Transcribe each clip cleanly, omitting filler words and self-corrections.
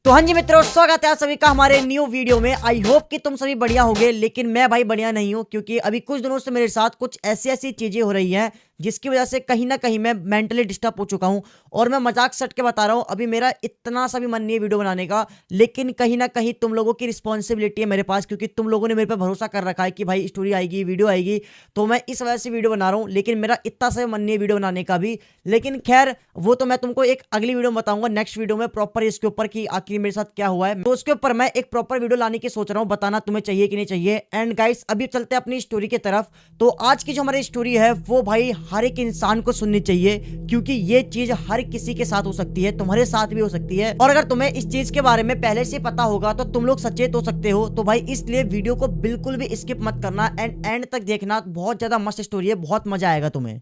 तो हाँ जी मित्रों, स्वागत है आप सभी का हमारे न्यू वीडियो में। आई होप कि तुम सभी बढ़िया होगे, लेकिन मैं भाई बढ़िया नहीं हूँ, क्योंकि अभी कुछ दिनों से मेरे साथ कुछ ऐसी ऐसी चीजें हो रही हैं जिसकी वजह से कहीं ना कहीं मैं मेंटली डिस्टर्ब हो चुका हूँ। और मैं मजाक सट के बता रहा हूँ, अभी मेरा इतना सा भी मन नहीं है वीडियो बनाने का, लेकिन कहीं ना कहीं तुम लोगों की रिस्पॉन्सिबिलिटी है मेरे पास, क्योंकि तुम लोगों ने मेरे पे भरोसा कर रखा है कि भाई स्टोरी आएगी, वीडियो आएगी, तो मैं इस वजह से वीडियो बना रहा हूँ। लेकिन मेरा इतना सा मन नहीं है वीडियो बनाने का भी, लेकिन खैर वो तो मैं तुमको एक अगली वीडियो में बताऊंगा, नेक्स्ट वीडियो में प्रॉपर इसके ऊपर कि आखिर मेरे साथ क्या हुआ है। तो उसके ऊपर मैं एक प्रॉपर वीडियो लाने की सोच रहा हूँ, बताना तुम्हें चाहिए कि नहीं चाहिए। एंड गाइस, अभी चलते हैं अपनी स्टोरी की तरफ। तो आज की जो हमारी स्टोरी है वो भाई हर एक इंसान को सुननी चाहिए, क्योंकि ये चीज हर किसी के साथ हो सकती है, तुम्हारे साथ भी हो सकती है। और अगर तुम्हें इस चीज के बारे में पहले से पता होगा तो तुम लोग सचेत हो सकते हो। तो भाई इसलिए वीडियो को बिल्कुल भी स्किप मत करना, एंड तक देखना। बहुत ज्यादा मस्त स्टोरी है, बहुत मजा आएगा तुम्हें।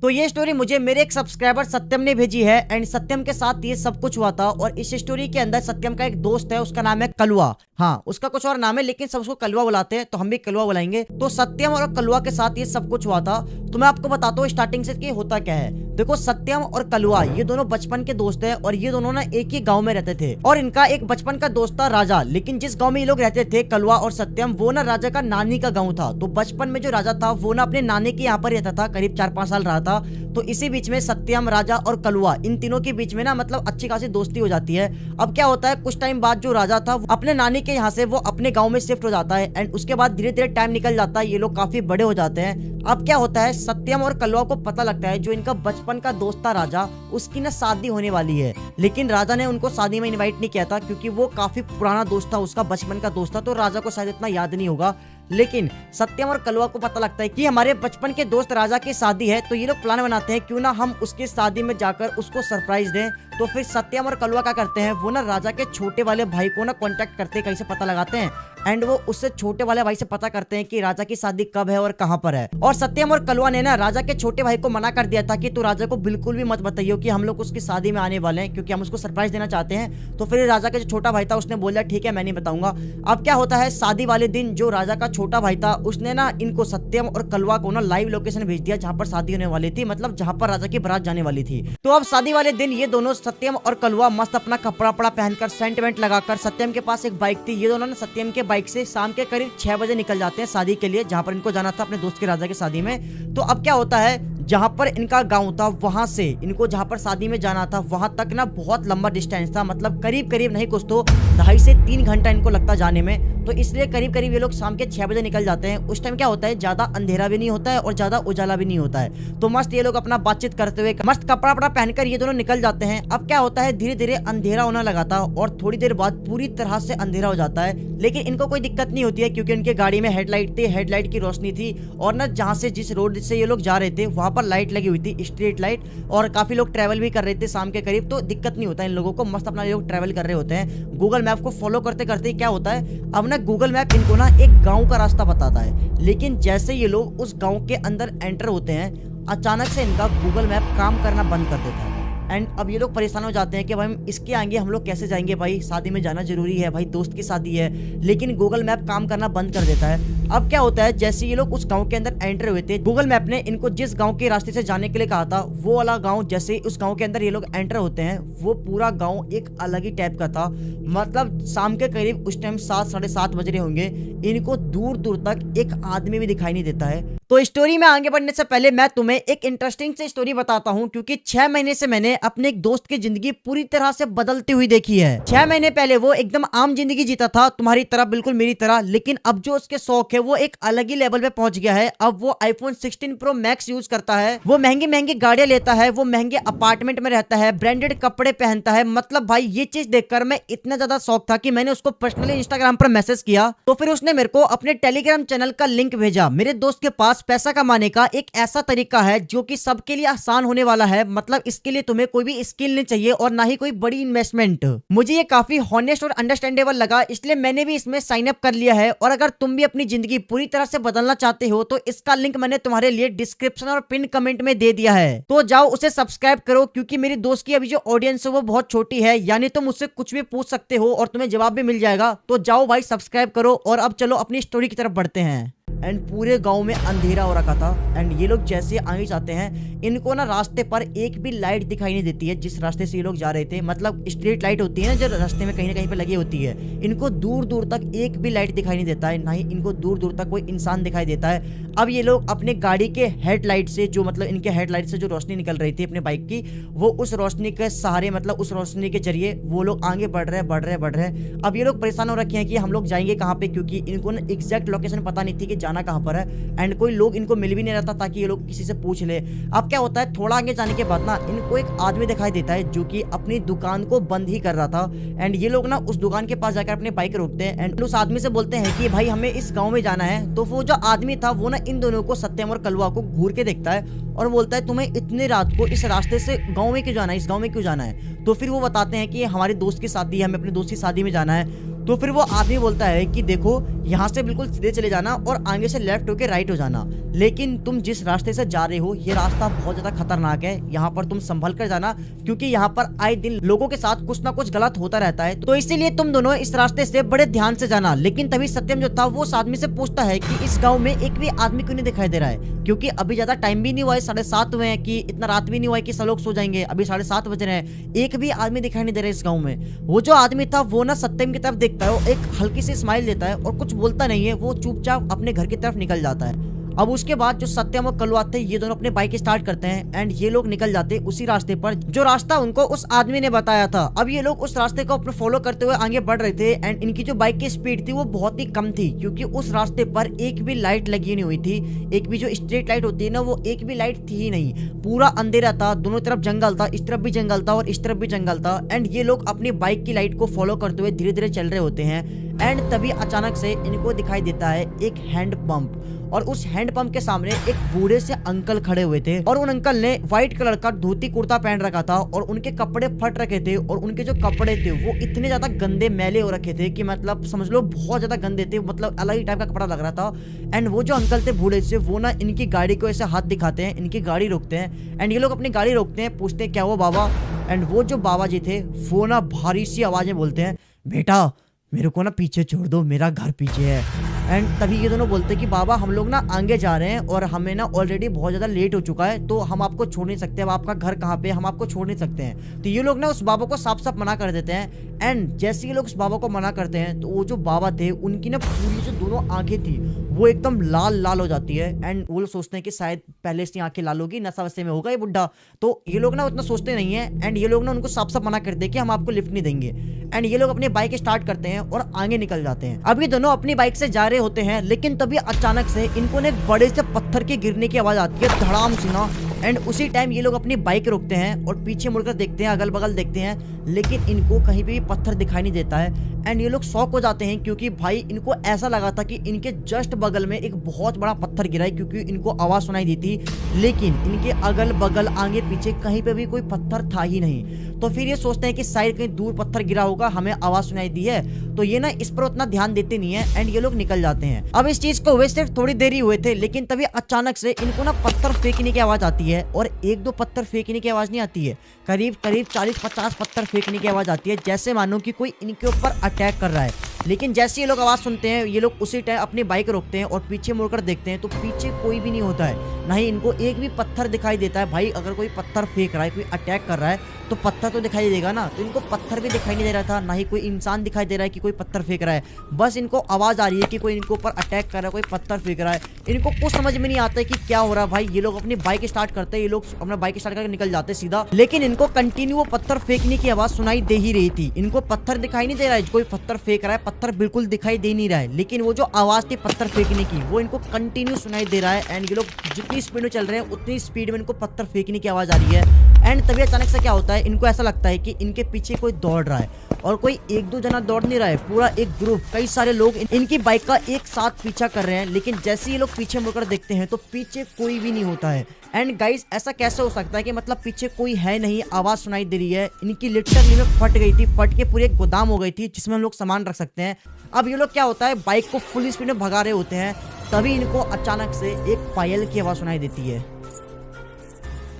तो ये स्टोरी मुझे मेरे एक सब्सक्राइबर सत्यम ने भेजी है, एंड सत्यम के साथ ये सब कुछ हुआ था। और इस स्टोरी के अंदर सत्यम का एक दोस्त है, उसका नाम है कलुआ। हाँ, उसका कुछ और नाम है, लेकिन सब उसको कलुआ बुलाते हैं, तो हम भी कलुआ बुलाएंगे। तो सत्यम और कलुआ के साथ ये सब कुछ हुआ था। तो मैं आपको बताता हूँ स्टार्टिंग से कि होता क्या है। देखो, सत्यम और कलुआ ये दोनों बचपन के दोस्त है, और ये दोनों ना एक ही गाँव में रहते थे। और इनका एक बचपन का दोस्त था राजा, लेकिन जिस गाँव में ये लोग रहते थे कलुआ और सत्यम, वो ना राजा का नानी का गाँव था। तो बचपन में जो राजा था वो ना अपने नानी के यहाँ पर रहता था, करीब 4-5 साल रहा था। तो इसी बीच में सत्यम, राजा और कलुआ, इन तीनों के बीच में ना मतलब अच्छी खासी दोस्ती हो जाती है। अब क्या होता है, कुछ टाइम बाद जो राजा था अपने नानी के यहाँ से वो अपने गांव में शिफ्ट हो जाता है। एंड उसके बाद धीरे धीरे टाइम निकल जाता है, ये लोग काफी बड़े हो जाते हैं। अब क्या होता है, सत्यम और कलुआ को पता लगता है जो इनका बचपन का दोस्त था राजा, उसकी ना शादी होने वाली है। लेकिन राजा ने उनको शादी में इन्वाइट नहीं किया था, क्योंकि वो काफी पुराना दोस्त था, उसका बचपन का दोस्त था, तो राजा को शायद इतना याद नहीं होगा। लेकिन सत्यम और कलुआ को पता लगता है कि हमारे बचपन के दोस्त राजा की शादी है, तो ये लोग प्लान बनाते हैं क्यों ना हम उसकी शादी में जाकर उसको सरप्राइज दें। तो फिर सत्यम और कलुआ क्या करते हैं, वो ना राजा के छोटे वाले भाई को ना कांटेक्ट करते हैं, कहीं से पता लगाते हैं। एंड वो उससे छोटे वाले भाई से पता करते हैं कि राजा की शादी कब है और कहां पर है। और सत्यम और कलुआ ने ना राजा के छोटे भाई को मना कर दिया था कि तू राजा को बिल्कुल भी मत बताइयो कि हम लोग उसकी शादी में आने वाले हैं, क्योंकि हम उसको सरप्राइज देना चाहते हैं। तो फिर राजा का जो छोटा भाई था उसने बोला ठीक है, मैं नहीं बताऊंगा। अब क्या होता है, शादी वाले दिन जो राजा का छोटा भाई था उसने ना इनको सत्यम और कलुआ को ना लाइव लोकेशन भेज दिया जहां पर शादी होने वाली थी, मतलब जहां पर राजा की बारात जाने वाली थी। तो अब शादी वाले दिन ये दोनों सत्यम और कलुआ मस्त अपना कपड़ा पड़ा पहनकर, सेंट लगाकर, सत्यम के पास एक बाइक थी, ये दोनों ने सत्यम के बाइक से शाम के करीब 6 बजे निकल जाते हैं शादी के लिए, जहां पर इनको जाना था अपने दोस्त के राजा की शादी में। तो अब क्या होता है, जहां पर इनका गांव था वहां से इनको जहां पर शादी में जाना था वहां तक ना बहुत लंबा डिस्टेंस था, मतलब करीब करीब नहीं कुछ तो 2.5 से 3 घंटा इनको लगता जाने में। तो इसलिए करीब करीब ये लोग शाम के 6 बजे निकल जाते हैं। उस टाइम क्या होता है, ज्यादा अंधेरा भी नहीं होता है और ज्यादा उजाला भी नहीं होता है। तो मस्त ये लोग अपना बातचीत करते हुए मस्त कपड़ा वपड़ा पहनकर ये दोनों निकल जाते हैं। अब क्या होता है, धीरे धीरे अंधेरा होने लगा था और थोड़ी देर बाद पूरी तरह से अंधेरा हो जाता है। लेकिन इनको कोई दिक्कत नहीं होती है, क्योंकि उनके गाड़ी में हेडलाइट थी, हेडलाइट की रोशनी थी। और ना जहाँ से जिस रोड से ये लोग जा रहे थे वहां पर लाइट लगी हुई थी, स्ट्रीट लाइट, और काफी लोग ट्रैवल भी कर रहे थे शाम के करीब। तो दिक्कत नहीं होता इन लोगों को, मस्त अपना लोग ट्रैवल कर रहे होते हैं। गूगल मैप को फॉलो करते करते क्या होता है, अब ना गूगल मैप इनको ना एक गांव का रास्ता बताता है। लेकिन जैसे ये लोग उस गांव के अंदर एंटर होते हैं, अचानक से इनका गूगल मैप काम करना बंद कर देता है। एंड अब ये लोग परेशान हो जाते हैं कि भाई इसके आगे हम लोग कैसे जाएंगे, भाई शादी में जाना जरूरी है, भाई दोस्त की शादी है। लेकिन गूगल मैप काम करना बंद कर देता है। अब क्या होता है, जैसे ये लोग उस गांव के अंदर एंटर हुए थे, गूगल मैप ने इनको जिस गांव के रास्ते से जाने के लिए कहा था वो वाला गांव, जैसे उस गांव के अंदर ये लोग एंटर होते हैं, वो पूरा गांव एक अलग ही टाइप का था। मतलब शाम के करीब उस टाइम 7 साढ़े 7 बज रहे होंगे, इनको दूर दूर तक एक आदमी भी दिखाई नहीं देता है। तो स्टोरी में आगे बढ़ने से पहले मैं तुम्हें एक इंटरेस्टिंग सी स्टोरी बताता हूँ, क्योंकि 6 महीने से मैंने अपने एक दोस्त की जिंदगी पूरी तरह से बदलती हुई देखी है। 6 महीने पहले वो एकदम आम जिंदगी जीता था, तुम्हारी तरह, बिल्कुल मेरी तरह। लेकिन अब जो उसके शौक है वो एक अलग ही लेवल पे पहुंच गया है। अब वो आईफोन 16 प्रो मैक्स यूज करता है, वो महंगी महंगी गाड़ियां लेता है, वो महंगे अपार्टमेंट में रहता है, ब्रांडेड कपड़े पहनता है। मतलब भाई ये चीज देखकर मैं इतना ज्यादा शौक था कि मैंने उसको पर्सनली इंस्टाग्राम पर मैसेज किया। तो फिर उसने मेरे को अपने टेलीग्राम चैनल का लिंक भेजा। मेरे दोस्त के पास पैसा कमाने का एक ऐसा तरीका है जो कि सबके लिए आसान होने वाला है। मतलब इसके लिए तुम्हें कोई भी स्किल नहीं चाहिए और ना ही कोई बड़ी इन्वेस्टमेंट। मुझे ये काफी हॉनेस्ट और अंडरस्टैंडेबल लगा, इसलिए मैंने भी इसमें साइन अप कर लिया है। और अगर तुम भी अपनी जिंदगी पूरी तरह से बदलना चाहते हो तो इसका लिंक मैंने तुम्हारे लिए डिस्क्रिप्शन और पिन कमेंट में दे दिया है, तो जाओ उसे सब्सक्राइब करो। क्योंकि मेरी दोस्त की अभी जो ऑडियंस है वो बहुत छोटी है, यानी तुम मुझसे कुछ भी पूछ सकते हो और तुम्हें जवाब भी मिल जाएगा। तो जाओ भाई सब्सक्राइब करो। और अब चलो अपनी स्टोरी की तरफ बढ़ते हैं। एंड पूरे गांव में अंधेरा हो रखा था। एंड ये लोग जैसे आगे जाते हैं, इनको ना रास्ते पर एक भी लाइट दिखाई नहीं देती है जिस रास्ते से ये लोग जा रहे थे। मतलब स्ट्रीट लाइट होती है ना जो रास्ते में कहीं ना कहीं पे लगी होती है, इनको दूर दूर तक एक भी लाइट दिखाई नहीं देता है, ना ही इनको दूर दूर तक कोई इंसान दिखाई देता है। अब ये लोग अपने गाड़ी के हेडलाइट से, जो मतलब इनके हेडलाइट से जो रोशनी निकल रही थी अपने बाइक की, वो उस रोशनी के सहारे, मतलब उस रोशनी के जरिए वो लोग आगे बढ़ रहे हैं। अब ये लोग परेशान हो रखे हैं कि हम लोग जाएंगे कहाँ पे, क्योंकि इनको ना एग्जैक्ट लोकेशन पता नहीं थी कि जाना कहाँ पर है। एंड कोई लोग इनको मिल भी नहीं रहता ताकि ये लोग किसी से पूछ ले। अब क्या होता है, थोड़ा आगे जाने के बाद ना इनको एक आदमी दिखाई देता है जो कि अपनी दुकान को बंद ही कर रहा था। एंड ये लोग ना उस दुकान के पास जाकर अपने बाइक रोकते हैं एंड उस आदमी से बोलते हैं कि भाई हमें इस गाँव में जाना है। तो वो जो आदमी था वो ना इन दोनों को, सत्यम और कलवा को, घूर के देखता है और बोलता है तुम्हें इतने रात को इस रास्ते से गांव में क्यों जाना है, इस गांव में क्यों जाना है। तो फिर वो बताते हैं कि हमारे दोस्त की शादी है, हमें अपने दोस्त की शादी में जाना है। तो फिर वो आदमी बोलता है कि देखो यहाँ से बिल्कुल सीधे चले जाना और आगे से लेफ्ट होके राइट हो जाना, लेकिन तुम जिस रास्ते से जा रहे हो ये रास्ता बहुत ज्यादा खतरनाक है, यहाँ पर तुम संभल कर जाना क्योंकि यहाँ पर आए दिन लोगों के साथ कुछ ना कुछ गलत होता रहता है, तो इसीलिए तुम दोनों इस रास्ते से बड़े ध्यान से जाना। लेकिन तभी सत्यम जो था वो उस आदमी से पूछता है कि इस गाँव में एक भी आदमी क्यों नहीं दिखाई दे रहा है, क्योंकि अभी ज्यादा टाइम भी नहीं हुआ है, 7:30 हुए हैं, कि इतना रात भी नहीं हुआ है कि सब लोग सो जाएंगे, अभी 7:30 बज रहे हैं, एक भी आदमी दिखाई नहीं दे रहा है इस गाँव में। वो जो आदमी था वो ना सत्यम की तरफ देखता है, एक हल्की सी स्माइल देता है और कुछ बोलता नहीं है, वो चुपचाप अपने घर की तरफ निकल जाता है। अब उसके बाद जो सत्यम और कलवा थे ये दोनों अपने बाइक स्टार्ट करते हैं एंड ये लोग निकल जाते हैं उसी रास्ते पर जो रास्ता उनको उस आदमी ने बताया था। अब ये लोग उस रास्ते को अपने फॉलो करते हुए आगे बढ़ रहे थे एंड इनकी जो बाइक की स्पीड थी वो बहुत ही कम थी, क्योंकि उस रास्ते पर एक भी लाइट लगी नहीं हुई थी। एक भी जो स्ट्रीट लाइट होती है ना, वो एक भी लाइट थी ही नहीं, पूरा अंधेरा था, दोनों तरफ जंगल था, इस तरफ भी जंगल था और इस तरफ भी जंगल था। एंड ये लोग अपनी बाइक की लाइट को फॉलो करते हुए धीरे धीरे चल रहे होते हैं एंड तभी अचानक से इनको दिखाई देता है एक हैंड पंप, और उस हैंड पंप के सामने एक बूढ़े से अंकल खड़े हुए थे और उन अंकल ने व्हाइट कलर का धोती कुर्ता पहन रखा था और उनके कपड़े फट रखे थे और उनके जो कपड़े थे वो इतने ज्यादा गंदे मैले हो रखे थे कि मतलब समझ लो बहुत ज्यादा गंदे थे, मतलब अलग ही टाइप का कपड़ा लग रहा था। एंड वो जो अंकल थे बूढ़े से, वो ना इनकी गाड़ी को ऐसे हाथ दिखाते हैं, इनकी गाड़ी रोकते हैं एंड ये लोग अपनी गाड़ी रोकते हैं, पूछते हैं क्या वो बाबा। एंड वो जो बाबा जी थे वो ना भारी सी आवाज में बोलते हैं, बेटा मेरे को ना पीछे छोड़ दो, मेरा घर पीछे है। एंड तभी ये दोनों बोलते हैं कि बाबा हम लोग ना आगे जा रहे हैं और हमें ना ऑलरेडी बहुत ज्यादा लेट हो चुका है, तो हम आपको छोड़ नहीं सकते, अब आपका घर कहाँ पे, हम आपको छोड़ नहीं सकते हैं। तो ये लोग ना उस बाबा को साफ साफ मना कर देते हैं। एंड जैसे ये लोग उस बाबा को मना करते हैं तो वो जो बाबा थे उनकी ना पूरी जो दोनों आंखें थी वो एकदम लाल लाल हो जाती है एंड वो लोग सोचते हैं कि शायद पहले इसकी आंखें लाल होगी, नशा वशे में होगा ये बुड्ढा। तो ये लोग ना उतना सोचते नहीं है एंड ये लोग ना उनको साफ साफ मना कर दे कि हम आपको लिफ्ट नहीं देंगे। एंड ये लोग अपनी बाइक स्टार्ट करते हैं और आगे निकल जाते हैं। अब ये दोनों अपनी बाइक से जा रहे होते हैं, लेकिन तभी अचानक से इनको ना एक बड़े से पत्थर के गिरने की आवाज आती है, धड़ाम सी ना। एंड उसी टाइम ये लोग अपनी बाइक रोकते हैं और पीछे मुड़कर देखते हैं, अगल बगल देखते हैं, लेकिन इनको कहीं पे भी पत्थर दिखाई नहीं देता है। एंड ये लोग शॉक हो जाते हैं क्योंकि भाई इनको ऐसा लगा था कि इनके जस्ट बगल में एक बहुत बड़ा पत्थर गिरा है, क्योंकि इनको आवाज सुनाई दी थी, लेकिन इनके अगल बगल आगे पीछे कहीं पे भी कोई पत्थर था ही नहीं। तो फिर ये सोचते हैं कि शायद कहीं दूर पत्थर गिरा होगा, हमें आवाज सुनाई दी है, तो ये ना इस पर उतना ध्यान देते नहीं है एंड ये लोग निकल जाते हैं। अब इस चीज को हुए सिर्फ थोड़ी देर ही हुए थे, लेकिन तभी अचानक से इनको ना पत्थर फेंकने की आवाज आती है और एक दो पत्थर फेंकने की आवाज नहीं आती है, करीब करीब 40-50 पत्थर फेंकने की आवाज आती है, जैसे मानो कि कोई इनके ऊपर अटैक कर रहा है। लेकिन जैसे ये लोग आवाज सुनते हैं ये लोग उसी टाइम अपनी बाइक रोकते हैं और पीछे मुड़कर देखते हैं तो पीछे कोई भी नहीं होता है, ना ही इनको एक भी पत्थर दिखाई देता है। भाई अगर कोई पत्थर फेंक रहा है, कोई अटैक कर रहा है तो पत्थर तो दिखाई देगा ना, तो इनको पत्थर भी दिखाई नहीं दे रहा था, ना ही कोई इंसान दिखाई दे रहा है कि कोई पत्थर फेंक रहा है, बस इनको आवाज आ रही है कि कोई इनके ऊपर अटैक कर रहा है, कोई पत्थर फेंक रहा है। इनको कुछ समझ में नहीं आता है कि क्या हो रहा है। भाई ये लोग अपनी बाइक स्टार्ट करते हैं, ये लोग अपना बाइक स्टार्ट करके निकल जाते सीधा, लेकिन इनको कंटिन्यू वो पत्थर फेंकने की आवाज सुनाई दे ही रही थी। इनको पत्थर दिखाई नहीं दे रहा है, कोई पत्थर फेंक रहा है, पत्थर बिल्कुल दिखाई दे नहीं रहा है, लेकिन वो जो आवाज थी पत्थर फेंकने की वो इनको कंटिन्यू सुनाई दे रहा है। एंड ये लोग जितनी स्पीड में चल रहे हैं उतनी स्पीड में इनको पत्थर फेंकने की आवाज आ रही है। एंड तभी अचानक से क्या होता है, इनको ऐसा लगता है कि इनके पीछे कोई दौड़ रहा है, और कोई एक दो जना दौड़ नहीं रहा है, पूरा एक ग्रुप, कई सारे लोग इनकी बाइक का एक साथ पीछा कर रहे हैं। लेकिन जैसे ये लोग पीछे मुड़कर देखते हैं तो पीछे कोई भी नहीं होता है। एंड गाइस ऐसा कैसे हो सकता है कि मतलब पीछे कोई है नहीं, आवाज सुनाई दे रही है, इनकी लिटरली में फट गई थी, फट के पूरे गोदाम हो गई थी जिसमें हम लोग सामान रख सकते हैं। अब ये लोग क्या होता है, बाइक को फुल स्पीड में भगा रहे होते हैं, तभी इनको अचानक से एक पायल की आवाज सुनाई देती है।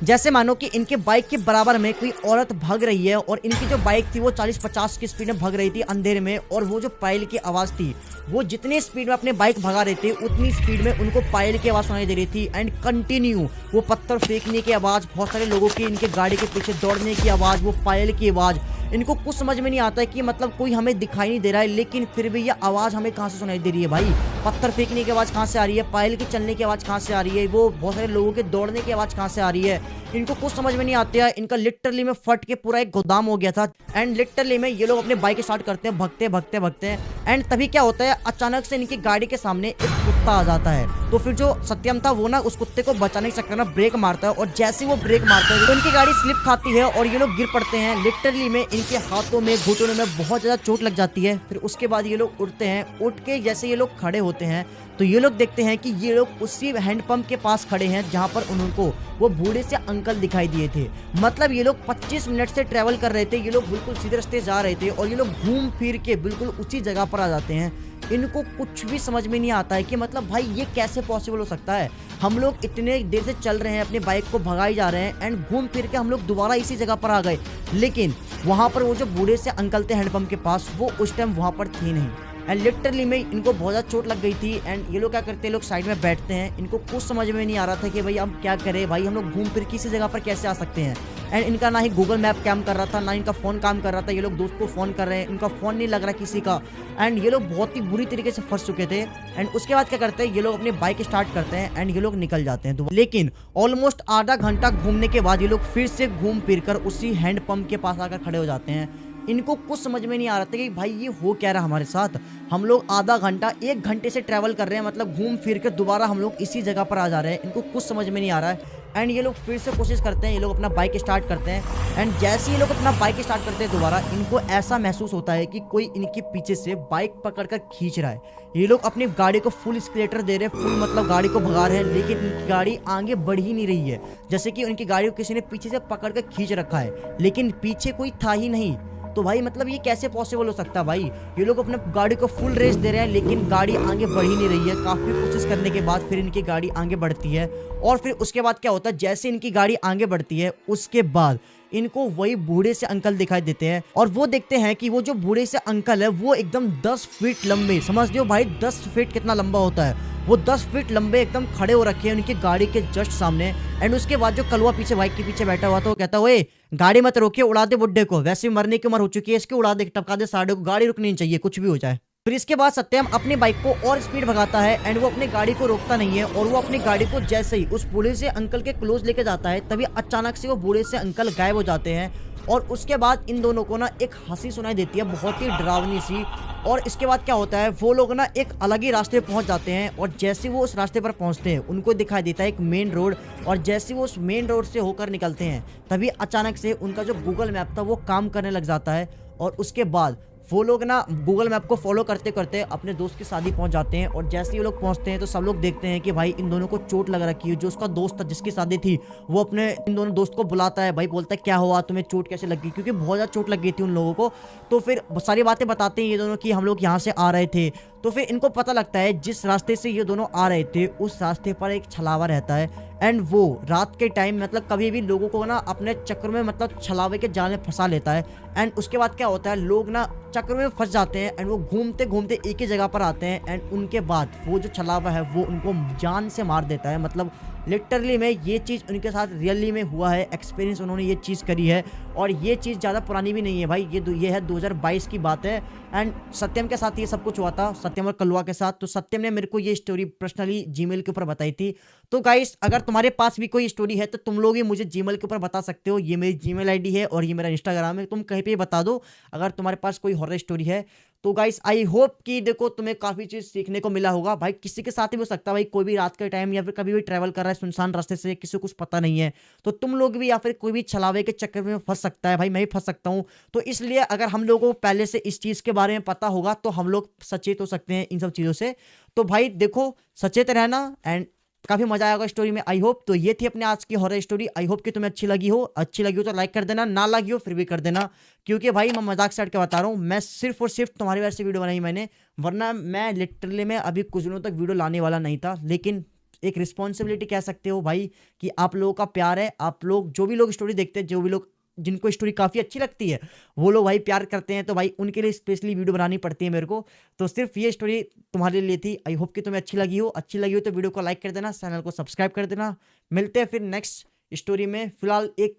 जैसे मानो कि इनके बाइक के बराबर में कोई औरत भाग रही है और इनकी जो बाइक थी वो 40-50 की स्पीड में भाग रही थी अंधेरे में, और वो जो पायल की आवाज थी वो जितनी स्पीड में अपने बाइक भगा रहे थे उतनी स्पीड में उनको पायल की आवाज सुनाई दे रही थी। एंड कंटिन्यू वो पत्थर फेंकने की आवाज, बहुत सारे लोगों की इनके गाड़ी के पीछे दौड़ने की आवाज, वो पायल की आवाज, इनको कुछ समझ में नहीं आता है कि मतलब कोई हमें दिखाई नहीं दे रहा है, लेकिन फिर भी ये आवाज हमें कहाँ से सुनाई दे रही है भाई। पत्थर फेंकने की आवाज कहाँ से आ रही है, पायल के चलने की आवाज कहाँ से आ रही है, वो बहुत सारे लोगों के दौड़ने की आवाज कहाँ से आ रही है, इनको कुछ समझ में नहीं आती है। इनका लिटरली में फट के पूरा एक गोदाम हो गया था। एंड लिटरली में ये लोग अपने बाइक स्टार्ट करते हैं, भगते भगते भगते हैं। एंड तभी क्या होता है, अचानक से इनकी गाड़ी के सामने एक कुत्ता आ जाता है। तो फिर जो सत्यम था वो ना उस कुत्ते को बचाने के चक्कर में ब्रेक मारता है, और जैसे वो ब्रेक मारता है तो इनकी गाड़ी स्लिप खाती है और ये लोग गिर पड़ते हैं। लिटरली में इनके हाथों में, घुटनों में बहुत ज्यादा चोट लग जाती है। फिर उसके बाद ये लोग उठते हैं, उठ के जैसे ये लोग खड़े होते हैं तो ये लोग देखते हैं कि ये लोग उसी हैंडपंप के पास खड़े हैं जहां पर उनको वो बूढ़े से अंकल दिखाई दिए थे। मतलब ये लोग 25 मिनट से ट्रेवल कर रहे थे, ये लोग बिल्कुल सीधे रास्ते जा रहे थे और ये लोग घूम फिर के बिल्कुल उसी जगह पर आ जाते हैं। इनको कुछ भी समझ में नहीं आता है कि मतलब भाई ये कैसे पॉसिबल हो सकता है। हम लोग इतने देर से चल रहे हैं, अपने बाइक को भगाई जा रहे हैं एंड घूम फिर के हम लोग दोबारा इसी जगह पर आ गए, लेकिन वहां पर वो जो बूढ़े से अंकल थे हैंडपंप के पास वो उस टाइम वहां पर थे नहीं। एंड लिटरली में इनको बहुत ज़्यादा चोट लग गई थी। एंड ये लोग क्या करते हैं, लोग साइड में बैठते हैं, इनको कुछ समझ में नहीं आ रहा था कि भाई हम क्या करें, भाई हम लोग घूम फिर किसी जगह पर कैसे आ सकते हैं। एंड इनका ना ही गूगल मैप काम कर रहा था, ना इनका फ़ोन काम कर रहा था। ये लोग दोस्त को फ़ोन कर रहे हैं, इनका फ़ोन नहीं लग रहा किसी का। एंड ये लोग बहुत ही बुरी तरीके से फंस चुके थे। एंड उसके बाद क्या करते हैं, ये लोग अपनी बाइक स्टार्ट करते हैं एंड ये लोग निकल जाते हैं। लेकिन ऑलमोस्ट आधा घंटा घूमने के बाद ये लोग फिर से घूम फिर कर उसी हैंडपंप के पास आकर खड़े हो जाते हैं। इनको कुछ समझ में नहीं आ रहा था कि भाई ये हो क्या रहा हमारे साथ। हम लोग आधा घंटा, 1 घंटे से ट्रैवल कर रहे हैं, मतलब घूम फिर के दोबारा हम लोग इसी जगह पर आ जा रहे हैं। इनको कुछ समझ में नहीं आ रहा है। एंड ये लोग फिर से कोशिश करते हैं, ये लोग अपना बाइक स्टार्ट करते हैं। एंड जैसे ये लोग अपना बाइक स्टार्ट करते हैं दोबारा, इनको ऐसा महसूस होता है कि कोई इनके पीछे से बाइक पकड़कर खींच रहा है। ये लोग अपनी गाड़ी को फुल स्केलेटर दे रहे हैं, फुल मतलब गाड़ी को भगा रहे हैं, लेकिन इनकी गाड़ी आगे बढ़ ही नहीं रही है। जैसे कि उनकी गाड़ी को किसी ने पीछे से पकड़ कर खींच रखा है, लेकिन पीछे कोई था ही नहीं। तो भाई मतलब ये कैसे पॉसिबल हो सकता है भाई। ये लोग अपने गाड़ी को फुल रेस दे रहे हैं, लेकिन गाड़ी आगे बढ़ ही नहीं रही है। काफ़ी कोशिश करने के बाद फिर इनकी गाड़ी आगे बढ़ती है। और फिर उसके बाद क्या होता है, जैसे इनकी गाड़ी आगे बढ़ती है उसके बाद इनको वही बूढ़े से अंकल दिखाई देते हैं। और वो देखते हैं कि वो जो बूढ़े से अंकल है वो एकदम 10 फीट लंबे, समझ लो भाई 10 फीट कितना लंबा होता है, वो 10 फीट लंबे एकदम खड़े हो रखे हैं उनकी गाड़ी के जस्ट सामने। एंड उसके बाद जो कलवा पीछे बाइक के पीछे बैठा हुआ था वो कहता है, ओए गाड़ी मत रोकिए, उड़ा दे बुड्ढे को, वैसे भी मरने की उम्र हो चुकी है इसकी, उड़ा दे, टपका दे साढ़े को, गाड़ी रुकनी नहीं चाहिए कुछ भी हो जाए। फिर इसके बाद सत्यम अपनी बाइक को और स्पीड भगाता है एंड वो अपनी गाड़ी को रोकता नहीं है। और वो अपनी गाड़ी को जैसे ही उस बूढ़े से अंकल के क्लोज लेके जाता है, तभी अचानक से वो बूढ़े से अंकल गायब हो जाते हैं। और उसके बाद इन दोनों को ना एक हंसी सुनाई देती है, बहुत ही डरावनी सी। और इसके बाद क्या होता है, वो लोग ना एक अलग ही रास्ते पे पहुंच जाते हैं। और जैसे वो उस रास्ते पर पहुंचते हैं उनको दिखाई देता है एक मेन रोड। और जैसे वो उस मेन रोड से होकर निकलते हैं, तभी अचानक से उनका जो गूगल मैप था वो काम करने लग जाता है। और उसके बाद वो लोग ना गूगल मैप को फॉलो करते करते अपने दोस्त की शादी पहुंच जाते हैं। और जैसे ही वो लोग पहुंचते हैं तो सब लोग देखते हैं कि भाई इन दोनों को चोट लग रखी है। जो उसका दोस्त था जिसकी शादी थी, वो अपने इन दोनों दोस्त को बुलाता है, भाई बोलता है क्या हुआ, तुम्हें चोट कैसे लगी, क्योंकि बहुत ज़्यादा चोट लग गई थी उन लोगों को। तो फिर सारी बातें बताते हैं ये दोनों कि हम लोग यहाँ से आ रहे थे। तो फिर इनको पता लगता है जिस रास्ते से ये दोनों आ रहे थे उस रास्ते पर एक छलावा रहता है। एंड वो रात के टाइम मतलब कभी भी लोगों को ना अपने चक्कर में मतलब छलावे के जाल में फंसा लेता है। एंड उसके बाद क्या होता है, लोग ना चक्कर में फंस जाते हैं एंड वो घूमते घूमते एक ही जगह पर आते हैं। एंड उनके बाद वो जो छलावा है वो उनको जान से मार देता है। मतलब लिटरली में ये चीज़ उनके साथ रियली में हुआ है, एक्सपीरियंस उन्होंने ये चीज़ करी है। और ये चीज़ ज़्यादा पुरानी भी नहीं है भाई, ये है 2022 की बात है। एंड सत्यम के साथ ये सब कुछ हुआ था, सत्यम और कलवा के साथ। तो सत्यम ने मेरे को ये स्टोरी पर्सनली जीमेल के ऊपर बताई थी। तो गाइस अगर तुम्हारे पास भी कोई स्टोरी है तो तुम लोग ही मुझे जीमेल के ऊपर बता सकते हो। ये मेरी जीमेल आईडी है और ये मेरा इंस्टाग्राम है, तुम कहीं पे बता दो अगर तुम्हारे पास कोई हॉरर स्टोरी है। तो गाइस आई होप कि देखो तुम्हें काफ़ी चीज़ सीखने को मिला होगा। भाई किसी के साथ ही हो सकता है, भाई कोई भी रात के टाइम या फिर कभी भी ट्रैवल कर रहा है सुनसान रास्ते से, किसी को कुछ पता नहीं है, तो तुम लोग भी या फिर कोई भी छलावे के चक्कर में फंस सकता है। भाई मैं भी फंस सकता हूँ। तो इसलिए अगर हम लोगों को पहले से इस चीज़ के बारे में पता होगा तो हम लोग सचेत हो सकते हैं इन सब चीज़ों से। तो भाई देखो सचेत रहना एंड काफ़ी मजा आएगा स्टोरी में आई होप। तो ये थी अपने आज की हॉरर स्टोरी। आई होप कि तुम्हें अच्छी लगी हो तो लाइक कर देना, ना लगी हो फिर भी कर देना, क्योंकि भाई मैं मजाक से हट के बता रहा हूँ। मैं सिर्फ और सिर्फ तुम्हारी वजह से वीडियो बनाई मैंने, वरना मैं लिटरली में अभी कुछ दिनों तक वीडियो लाने वाला नहीं था। लेकिन एक रिस्पॉन्सिबिलिटी कह सकते हो भाई, कि आप लोगों का प्यार है, आप लोग जो भी लोग स्टोरी देखते हैं, जो भी लोग जिनको स्टोरी काफ़ी अच्छी लगती है, वो लोग भाई प्यार करते हैं, तो भाई उनके लिए स्पेशली वीडियो बनानी पड़ती है मेरे को। तो सिर्फ ये स्टोरी तुम्हारे लिए थी। आई होप कि तुम्हें अच्छी लगी हो। अच्छी लगी हो तो वीडियो को लाइक कर देना, चैनल को सब्सक्राइब कर देना। मिलते हैं फिर नेक्स्ट स्टोरी में। फिलहाल एक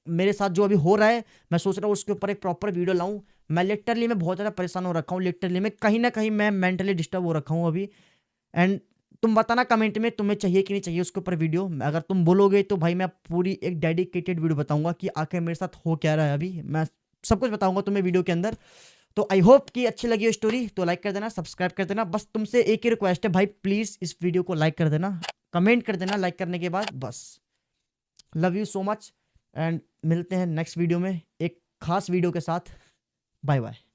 मेरे साथ जो अभी हो रहा है, मैं सोच रहा हूँ उसके ऊपर एक प्रॉपर वीडियो लाऊं। मैं बहुत ज़्यादा परेशान हो रखा हूँ, लिटरली मैं कहीं ना कहीं मैं मेंटली डिस्टर्ब हो रखा हूँ अभी। एंड तुम बताना कमेंट में तुम्हें चाहिए कि नहीं चाहिए उसके ऊपर वीडियो। अगर तुम बोलोगे तो भाई मैं पूरी एक डेडिकेटेड वीडियो बताऊंगा कि आखिर मेरे साथ हो क्या रहा है अभी, मैं सब कुछ बताऊंगा तुम्हें वीडियो के अंदर। तो आई होप कि अच्छी लगी हो स्टोरी, तो लाइक कर देना, सब्सक्राइब कर देना। बस तुमसे एक ही रिक्वेस्ट है भाई, प्लीज़ इस वीडियो को लाइक कर देना, कमेंट कर देना लाइक करने के बाद बस। Love you so much and मिलते हैं नेक्स्ट वीडियो में एक खास वीडियो के साथ। Bye bye.